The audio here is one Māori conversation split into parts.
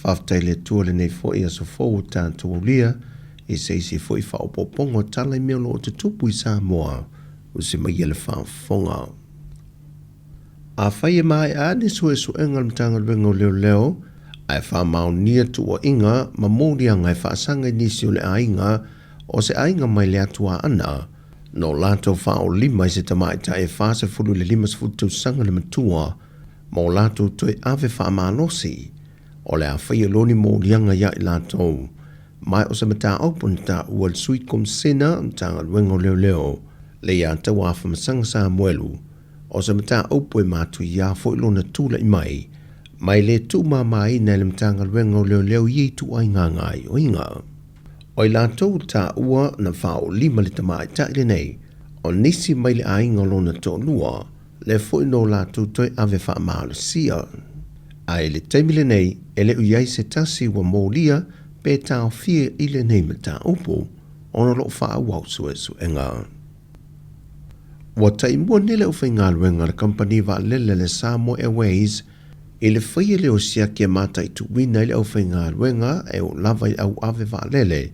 Whaftaile tua le nei fo ia so fōu tātou lia, e seisi fo i whaopopongo tala i mea lo te tupu i Sāmoa, o se mai ele whaafonga. A whai e mai a ne sue su engal mtanga lwenga leo leo, ai whamau nia tua inga, ma mōri anga e whaasanga i nisi o le ainga, o se ainga mai le atua ana, no lato whao lima i se tamai ta e whaase fulu le lima sfutu sanga le matua, mo lato toi ave whaamanosi, o le a whai loni mōri anga ia i lato, mai o se mata open ta ua le sui kom sena mtanga lwenga leo leo, le ia tau a whamasanga sa muelu, o se mata opu e matu ia fo ilona tula i mai le tu mai na le mtanga lwenga leo leo i tu ai ngai o inga. O i lato ta ua na whao lima le tamai ta ile nei, o nisi mai le ainga lona to lua, le fo ino lato toi ave wha maale sia. Ai le teimile nei, ele uiai se tasi wa mōlia, pe tau fie ile nei me ta upo, ono lo wha wau su enga. Wa taimua nile u whainga luenga le company va lele le Sāmoa Airways, ele whaia leo sia kia mata i tu wina ile au whainga luenga e o lava i au ave va lele,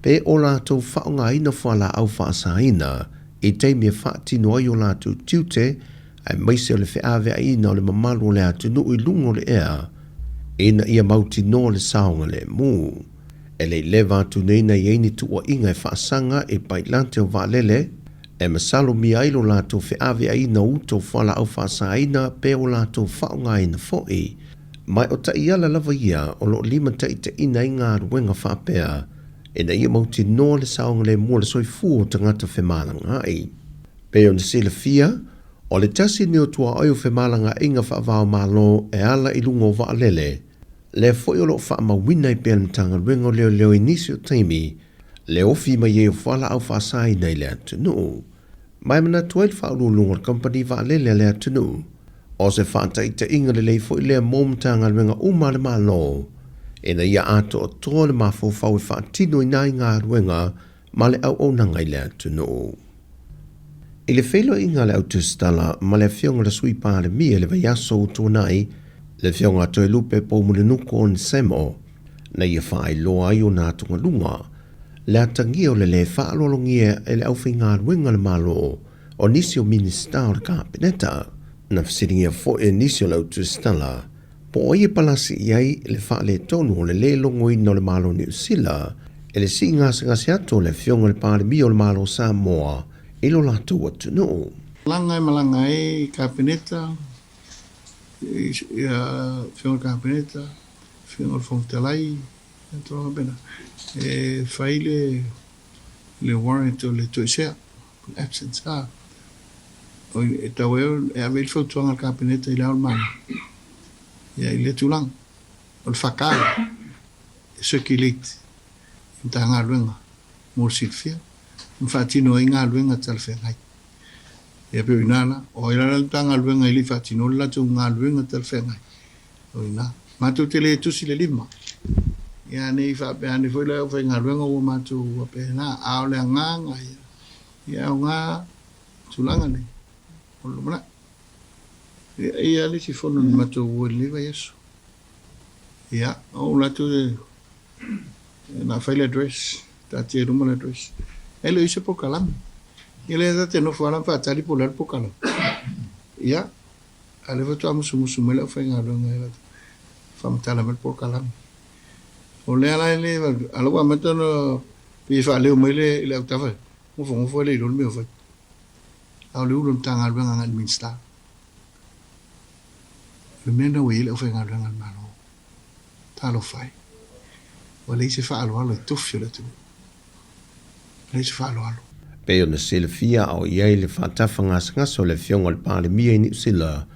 pe o lātou whaonga ina whala au whaasa ina, i teimia whaatino ai o lātou tiute, ai maise o le whiawe a ina o le mamalu le atu nu i lungo le ea, ina ia mauti no le saonga le mū. E le lewa atu neina i eini tu o inga e whaasanga e pailante o vaalele, e masalo mi ailo lātou whiawe a ina uto whala au whaasa ina pe o lātou whaonga ina fo'i. Mai o ta iala lava ia o lo lima ta ita ina inga ruenga whapea, e na ia mauti no le saonga le mua le soifu o tangata whemalanga ai. Pe o nisila fia, o le tasi ni o tua oio whemalanga inga whaavao malo e ala i lungo vaalele, le foi o lo wha mawina i pēr mtanga ruenga leo leo inisi o taimi, le ofi mai e o whala au whaasai nei le atunu. Mai mana tuail wha ululunga company vaalele le atunu, o se whaata ita inga le foi lea mō mtanga ruenga umale malo, e na ia ato o toa le mawhau i whaatino i nai ngā ruenga, ma le au o nangai le atunu. I le whelo inga le Aotearoa ma le whionga le sui pāle mia le vai aso o tōnai, le whionga toi lupe po mule nuko o Sāmoa, na ia whaai loa ai o nā tunga lunga, le atangia o le whaalolongia e le awhinga ruenga le malo o nisi o minista o le kabineta, na whasiringia fo e nisi o le Aotearoa, po o ia palasi iai le whaale tonu o le longo ina o le malo ni usila, e le si ngasi ato le whionga le pāle mia o le malo Sāmoa, ilo lātou atu no. Langai malangai kabineta, whionga kabineta, whionga whongtelai, toa bena. E whai le warrant o le toisea, absence ha. O e tau eo, e awel whautuanga kabineta i leo mana. Ia i le tulang, o le whakai, e circulate, i mta ngā ruenga, mōr silfia. Mfatino i ngā luenga tal whengai. E peo inana, o ila la ngā luenga ili fatino la tu ngā luenga tal whengai. O ina, mātou te le tusi le lima. Ia nei whapea ne fwoi leo whai ngā luenga o mātou wapea nā, ao lea ngā ngā ia. Ia o ngā tulanga nei. O lo mana. Ia li si whono ni mātou ua liwa yesu. Ia, o la tu na whai le dress, ta tia ruma le dress. Ele ise po kalam. Ele da te no fala fa tali polar po kalam. Ya. Ale va to amusu mele fa nga lo nga. Fam tala mel po kalam. O le ala ele alo wa meta no pi fa le mele le tava. Mo fo le lo me fa. Au le ulum tanga lo nga minsta. Le mena we le fa nga lo nga malo. Talo fai. O le ise fa alo tufio le tu. Peo na silfia au iai le whatawhanga ngaso le whionga le pāle mia i ni usila,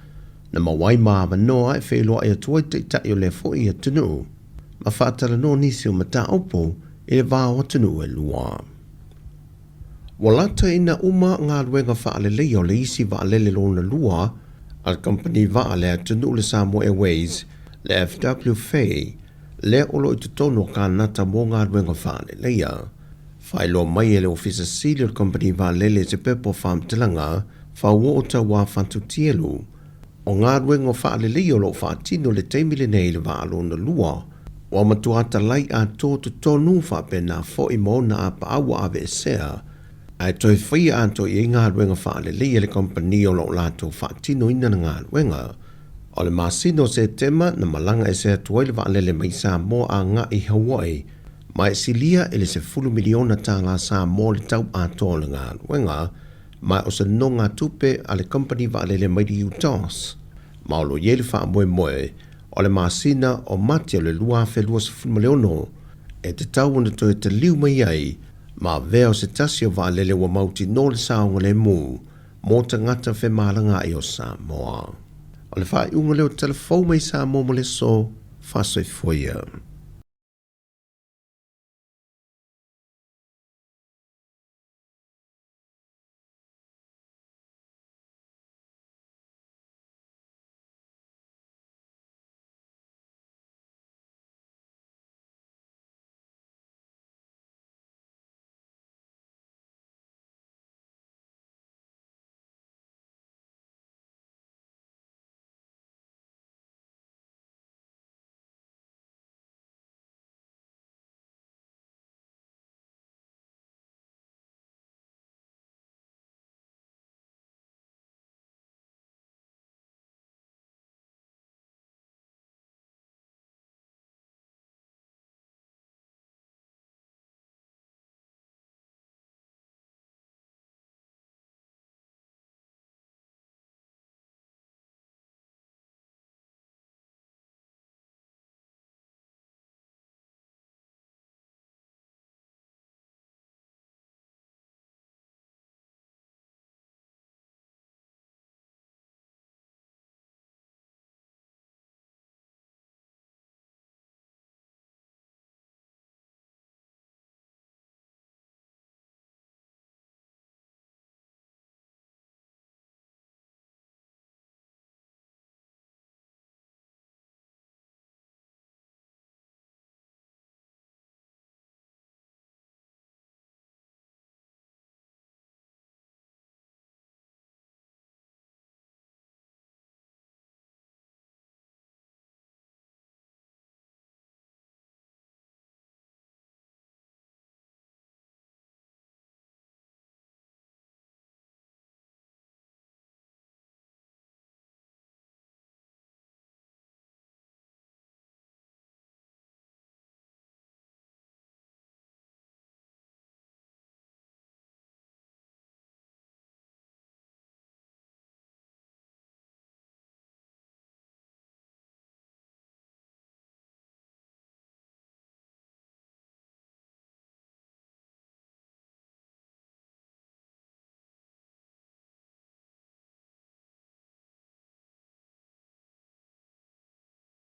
na mawai maa manoa e wheloa e atua i teitai o le fwoi a tunu, ma whatara no nisi o mata opo e le vāo tunu e lua. Walata ina uma ngā ruenga whaale lei o le isi vaalele lona lua, al company vaale a tunu le Sāmoa Airways, le FW le olo i tutono ka nata mō ngā ruenga whaale leia. Whaelo mai e le ofisa sili o company vaalele te pepo whamtilanga, whaua o ta wā whantu tielu. O ngā ruenga whaale lei o lo whaatino le teimile nei le vaalo na lua, Wa matuata lai a tō tu tonu wha pena fo i mo na a paawa ave e sea, ai toi whaia anto i ngā ruenga wha le lea le kompani o lo lato wha tino ina na ngā ruenga, o le masino se tema na malanga e sea tuai le wha lele mai Sāmoa a ngā i Hawaii, mai silia ele se 10 miliona tala Sāmoa le tau a tō le ngā ruenga, mai o se no ngā tupe a le kompani wha lele mai di UTOS, ma o lo yele wha moe moe, o le masina o mati o le lua whelua sa fulmaleono, e te tau ona toi te liu mai ai, ma veo se tasi o waalele wa mauti no le saonga le mu, mo ta ngata whe malanga i o Sāmoa. O le wha i unga leo telefou mai Sāmoa mo le so, wha soi foia.